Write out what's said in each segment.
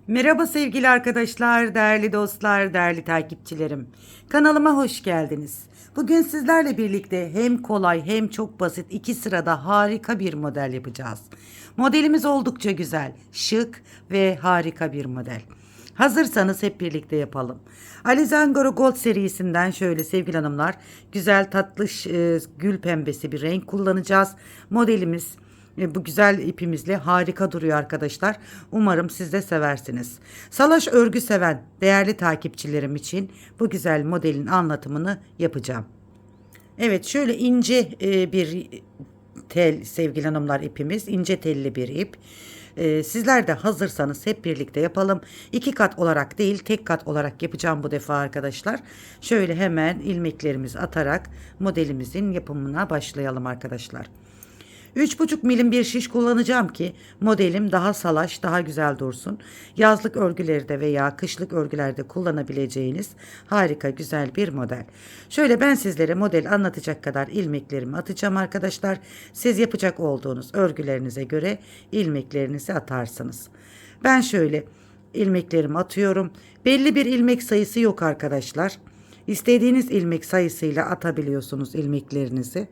Merhaba sevgili arkadaşlar, değerli dostlar, değerli takipçilerim. Kanalıma hoş geldiniz. Bugün sizlerle birlikte hem kolay hem çok basit iki sırada harika bir model yapacağız. Modelimiz oldukça güzel, şık ve harika bir model. Hazırsanız hep birlikte yapalım. Alizangoro Gold serisinden şöyle sevgili hanımlar, güzel tatlış gül pembesi bir renk kullanacağız. Modelimiz bu güzel ipimizle harika duruyor arkadaşlar. Umarım siz de seversiniz. Salaş örgü seven değerli takipçilerim için bu güzel modelin anlatımını yapacağım. Evet, şöyle ince bir tel sevgili hanımlar, ipimiz ince telli bir ip. Sizler de hazırsanız hep birlikte yapalım. İki kat olarak değil, tek kat olarak yapacağım bu defa arkadaşlar. Şöyle hemen ilmeklerimizi atarak modelimizin yapımına başlayalım arkadaşlar. 3,5 milim bir şiş kullanacağım ki modelim daha salaş, daha güzel dursun. Yazlık örgülerde veya kışlık örgülerde kullanabileceğiniz harika güzel bir model. Şöyle ben sizlere model anlatacak kadar ilmeklerimi atacağım arkadaşlar. Siz yapacak olduğunuz örgülerinize göre ilmeklerinizi atarsınız. Ben şöyle ilmeklerimi atıyorum. Belli bir ilmek sayısı yok arkadaşlar. İstediğiniz ilmek sayısıyla atabiliyorsunuz ilmeklerinizi.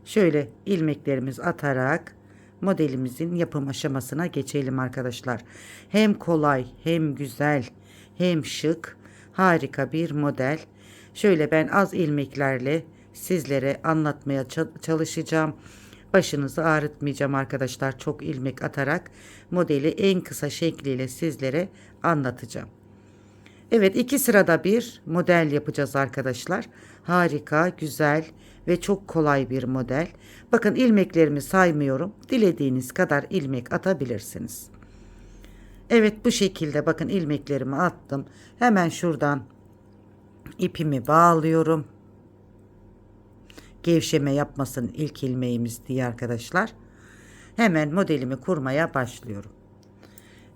Şöyle ilmeklerimizi atarak modelimizin yapım aşamasına geçelim arkadaşlar. Hem kolay, hem güzel, hem şık, harika bir model. Şöyle ben az ilmeklerle sizlere anlatmaya çalışacağım. Başınızı ağrıtmayacağım arkadaşlar. Çok ilmek atarak modeli en kısa şekliyle sizlere anlatacağım. Evet, iki sırada bir model yapacağız arkadaşlar. Harika, güzel ve çok kolay bir model. Bakın ilmeklerimi saymıyorum. Dilediğiniz kadar ilmek atabilirsiniz. Evet, bu şekilde bakın ilmeklerimi attım. Hemen şuradan ipimi bağlıyorum. Gevşeme yapmasın ilk ilmeğimiz diye arkadaşlar. Hemen modelimi kurmaya başlıyorum.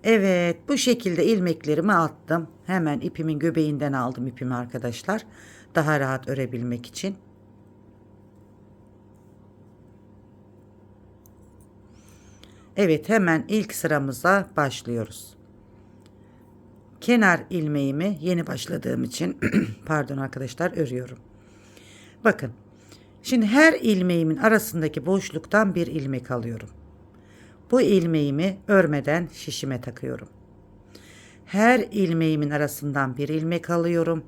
Evet, bu şekilde ilmeklerimi attım. Hemen ipimin göbeğinden aldım ipimi arkadaşlar. Daha rahat örebilmek için. Evet, hemen ilk sıramıza başlıyoruz. Kenar ilmeğimi yeni başladığım için pardon arkadaşlar, örüyorum. Bakın. Şimdi her ilmeğimin arasındaki boşluktan bir ilmek alıyorum. Bu ilmeğimi örmeden şişime takıyorum. Her ilmeğimin arasından bir ilmek alıyorum.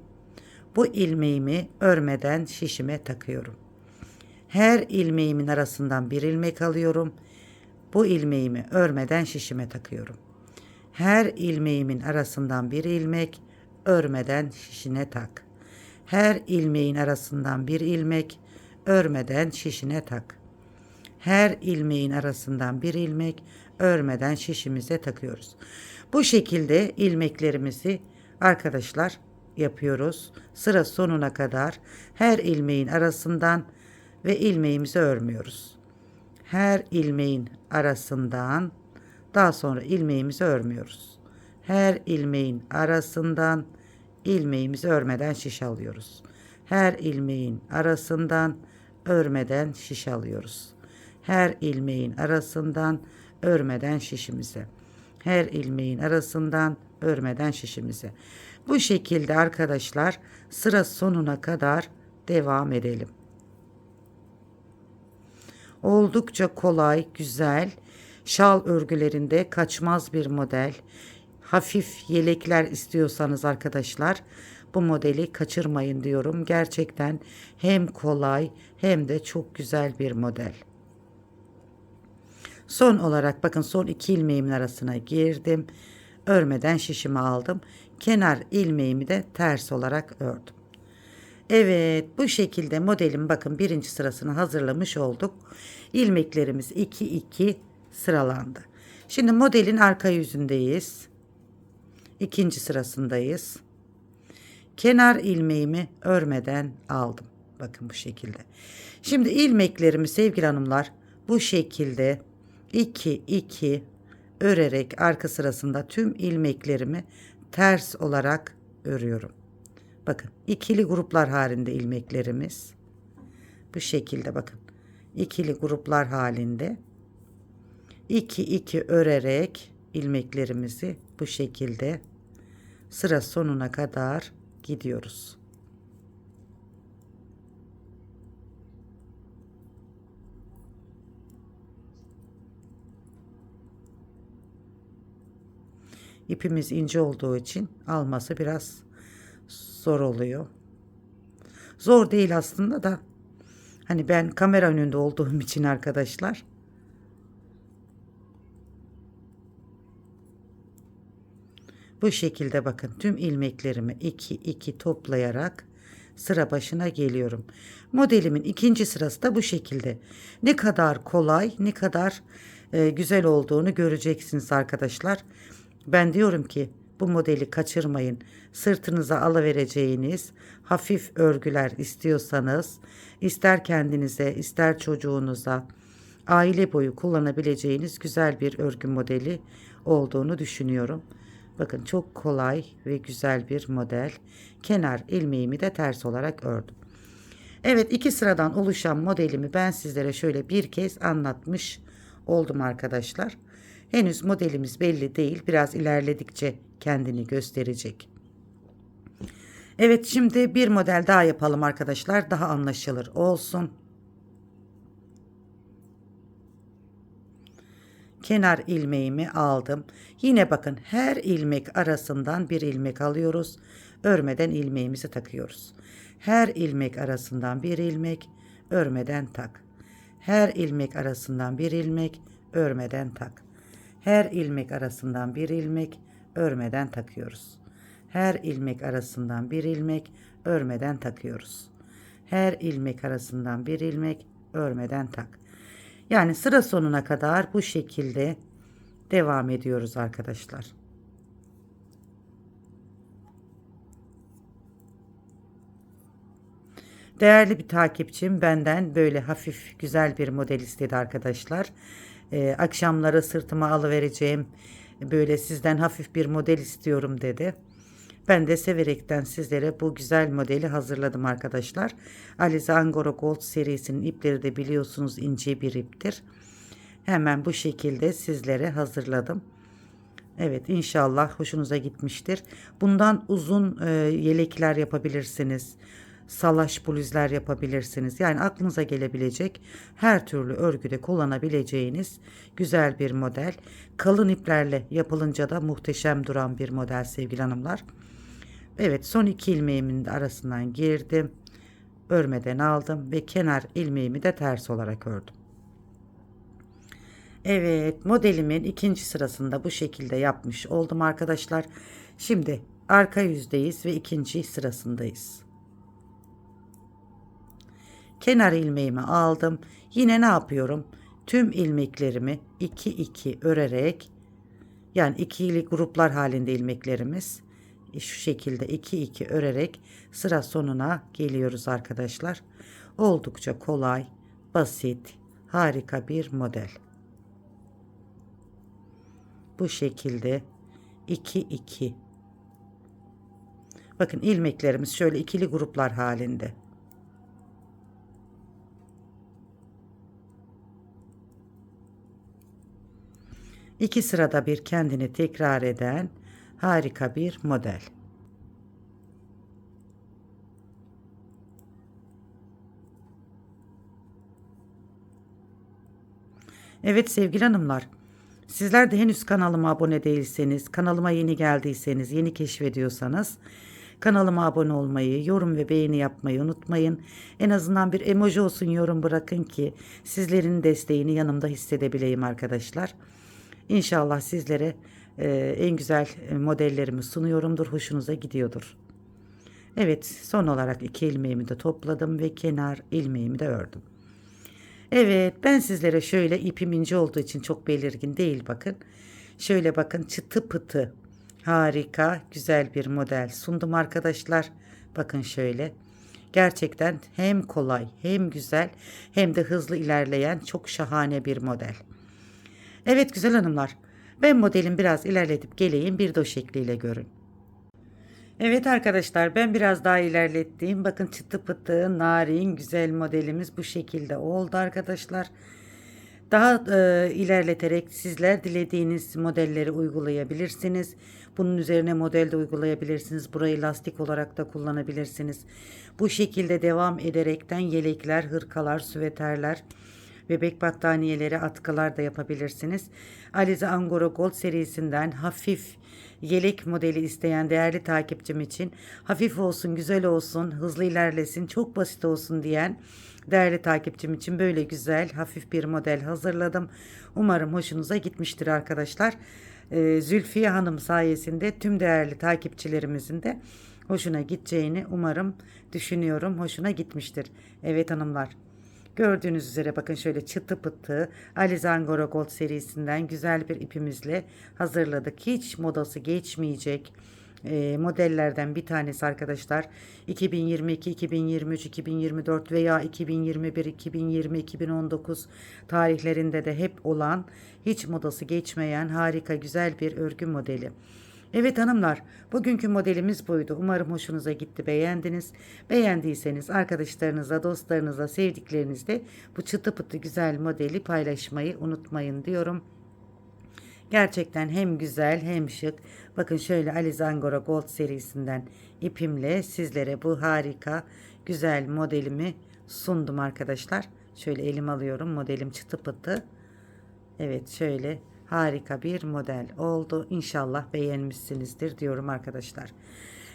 Bu ilmeğimi örmeden şişime takıyorum. Her ilmeğimin arasından bir ilmek alıyorum. Bu ilmeğimi örmeden şişime takıyorum. Her ilmeğimin arasından bir ilmek, örmeden şişine tak. Her ilmeğin arasından bir ilmek, örmeden şişine tak. Her ilmeğin arasından bir ilmek, örmeden şişimize takıyoruz. Bu şekilde ilmeklerimizi arkadaşlar yapıyoruz. Sıra sonuna kadar her ilmeğin arasından ve ilmeğimizi örmüyoruz. Her ilmeğin arasından daha sonra ilmeğimizi örmüyoruz. Her ilmeğin arasından ilmeğimizi örmeden şiş alıyoruz. Her ilmeğin arasından örmeden şiş alıyoruz. Her ilmeğin arasından örmeden şişimize. Her ilmeğin arasından örmeden şişimize. Bu şekilde arkadaşlar sıra sonuna kadar devam edelim. Oldukça kolay, güzel, şal örgülerinde kaçmaz bir model. Hafif yelekler istiyorsanız arkadaşlar bu modeli kaçırmayın diyorum. Gerçekten hem kolay hem de çok güzel bir model. Son olarak bakın, son iki ilmeğimin arasına girdim. Örmeden şişimi aldım. Kenar ilmeğimi de ters olarak ördüm. Evet, bu şekilde modelin bakın birinci sırasını hazırlamış olduk. İlmeklerimiz 2-2 sıralandı. Şimdi modelin arka yüzündeyiz. İkinci sırasındayız. Kenar ilmeğimi örmeden aldım. Bakın bu şekilde. Şimdi ilmeklerimi sevgili hanımlar bu şekilde 2-2 örerek arka sırasında tüm ilmeklerimi ters olarak örüyorum. Bakın ikili gruplar halinde ilmeklerimiz. Bu şekilde bakın. İkili gruplar halinde 2-2 örerek ilmeklerimizi bu şekilde sıra sonuna kadar gidiyoruz. İpimiz ince olduğu için alması biraz zor oluyor. Zor değil aslında da. Hani ben kamera önünde olduğum için arkadaşlar. Bu şekilde bakın tüm ilmeklerimi 2 toplayarak sıra başına geliyorum. Modelimin ikinci sırası da bu şekilde. Ne kadar kolay, ne kadar güzel olduğunu göreceksiniz arkadaşlar. Ben diyorum ki bu modeli kaçırmayın. Sırtınıza alıvereceğiniz hafif örgüler istiyorsanız, ister kendinize, ister çocuğunuza aile boyu kullanabileceğiniz güzel bir örgü modeli olduğunu düşünüyorum. Bakın çok kolay ve güzel bir model. Kenar ilmeğimi de ters olarak ördüm. Evet, 2 sıradan oluşan modelimi ben sizlere şöyle bir kez anlatmış oldum arkadaşlar. Henüz modelimiz belli değil. Biraz ilerledikçe kendini gösterecek. Evet, şimdi bir model daha yapalım arkadaşlar. Daha anlaşılır olsun. Kenar ilmeğimi aldım. Yine bakın her ilmek arasından bir ilmek alıyoruz. Örmeden ilmeğimizi takıyoruz. Her ilmek arasından bir ilmek, örmeden tak. Her ilmek arasından bir ilmek, örmeden tak. Her ilmek arasından bir ilmek, örmeden takıyoruz. Her ilmek arasından bir ilmek, örmeden takıyoruz. Her ilmek arasından bir ilmek, örmeden tak. Yani sıra sonuna kadar bu şekilde devam ediyoruz arkadaşlar. Değerli bir takipçim benden böyle hafif güzel bir model istedi arkadaşlar. Akşamları sırtıma alıvereceğim böyle sizden hafif bir model istiyorum dedi. Ben de severekten sizlere bu güzel modeli hazırladım arkadaşlar. Alize Angora Gold serisinin ipleri de biliyorsunuz ince bir iptir. Hemen bu şekilde sizlere hazırladım. Evet, inşallah hoşunuza gitmiştir. Bundan uzun yelekler yapabilirsiniz. Salaş bluzlar yapabilirsiniz. Yani aklınıza gelebilecek her türlü örgüde kullanabileceğiniz güzel bir model. Kalın iplerle yapılınca da muhteşem duran bir model sevgili hanımlar. Evet, son 2 ilmeğimin de arasından girdim. Örmeden aldım ve kenar ilmeğimi de ters olarak ördüm. Evet, modelimin ikinci sırasında bu şekilde yapmış oldum arkadaşlar. Şimdi arka yüzdeyiz ve ikinci sırasındayız. Kenar ilmeğimi aldım. Yine ne yapıyorum? Tüm ilmeklerimi 2 örerek, yani ikili gruplar halinde ilmeklerimiz şu şekilde 2 örerek sıra sonuna geliyoruz arkadaşlar. Oldukça kolay, basit, harika bir model. Bu şekilde 2 bakın ilmeklerimiz şöyle ikili gruplar halinde. İki sırada bir kendini tekrar eden harika bir model. Evet sevgili hanımlar, sizler de henüz kanalıma abone değilseniz, kanalıma yeni geldiyseniz, yeni keşfediyorsanız kanalıma abone olmayı, yorum ve beğeni yapmayı unutmayın. En azından bir emoji olsun, yorum bırakın ki sizlerin desteğini yanımda hissedebileyim arkadaşlar. İnşallah sizlere en güzel modellerimi sunuyorumdur, hoşunuza gidiyordur. Evet, son olarak 2 ilmeğimi de topladım ve kenar ilmeğimi de ördüm. Evet, ben sizlere şöyle ipim ince olduğu için çok belirgin değil bakın. Şöyle bakın, çıtı pıtı harika güzel bir model sundum arkadaşlar. Bakın şöyle. Gerçekten hem kolay hem güzel hem de hızlı ilerleyen çok şahane bir model. Evet güzel hanımlar, ben modelin biraz ilerletip geleyim, bir de o şekliyle görün. Evet arkadaşlar, ben biraz daha ilerlettim. Bakın çıtı pıtı narin güzel modelimiz bu şekilde oldu arkadaşlar. Daha ilerleterek sizler dilediğiniz modelleri uygulayabilirsiniz. Bunun üzerine model de uygulayabilirsiniz. Burayı lastik olarak da kullanabilirsiniz. Bu şekilde devam ederekten yelekler, hırkalar, süveterler, bebek battaniyeleri, atkılar da yapabilirsiniz. Alize Angora Gold serisinden hafif yelek modeli isteyen değerli takipçim için hafif olsun, güzel olsun, hızlı ilerlesin, çok basit olsun diyen değerli takipçim için böyle güzel hafif bir model hazırladım. Umarım hoşunuza gitmiştir arkadaşlar. Zülfiye Hanım sayesinde tüm değerli takipçilerimizin de hoşuna gideceğini umarım düşünüyorum. Hoşuna gitmiştir. Evet hanımlar. Gördüğünüz üzere bakın şöyle çıtı pıtı Alize Angora Gold serisinden güzel bir ipimizle hazırladık. Hiç modası geçmeyecek modellerden bir tanesi arkadaşlar. 2022, 2023, 2024 veya 2021, 2020, 2019 tarihlerinde de hep olan, hiç modası geçmeyen harika güzel bir örgü modeli. Evet hanımlar, bugünkü modelimiz buydu. Umarım hoşunuza gitti, beğendiniz. Beğendiyseniz arkadaşlarınızla, dostlarınızla, sevdiklerinizle bu çıtı pıtı güzel modeli paylaşmayı unutmayın diyorum. Gerçekten hem güzel hem şık. Bakın şöyle Alize Angora Gold serisinden ipimle sizlere bu harika güzel modelimi sundum arkadaşlar. Şöyle elim alıyorum, modelim çıtı pıtı. Evet şöyle harika bir model oldu. İnşallah beğenmişsinizdir diyorum arkadaşlar.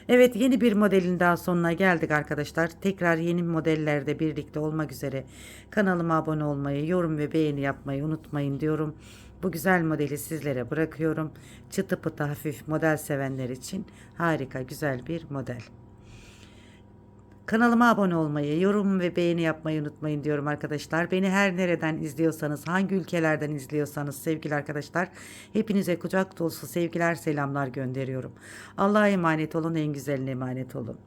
Evet yeni bir modelin daha sonuna geldik arkadaşlar. Tekrar yeni modellerde birlikte olmak üzere kanalıma abone olmayı, yorum ve beğeni yapmayı unutmayın diyorum. Bu güzel modeli sizlere bırakıyorum. Çıtı pıtı hafif model sevenler için harika güzel bir model. Kanalıma abone olmayı, yorum ve beğeni yapmayı unutmayın diyorum arkadaşlar. Beni her nereden izliyorsanız, hangi ülkelerden izliyorsanız sevgili arkadaşlar, hepinize kucak dolusu sevgiler, selamlar gönderiyorum. Allah'a emanet olun, en güzeline emanet olun.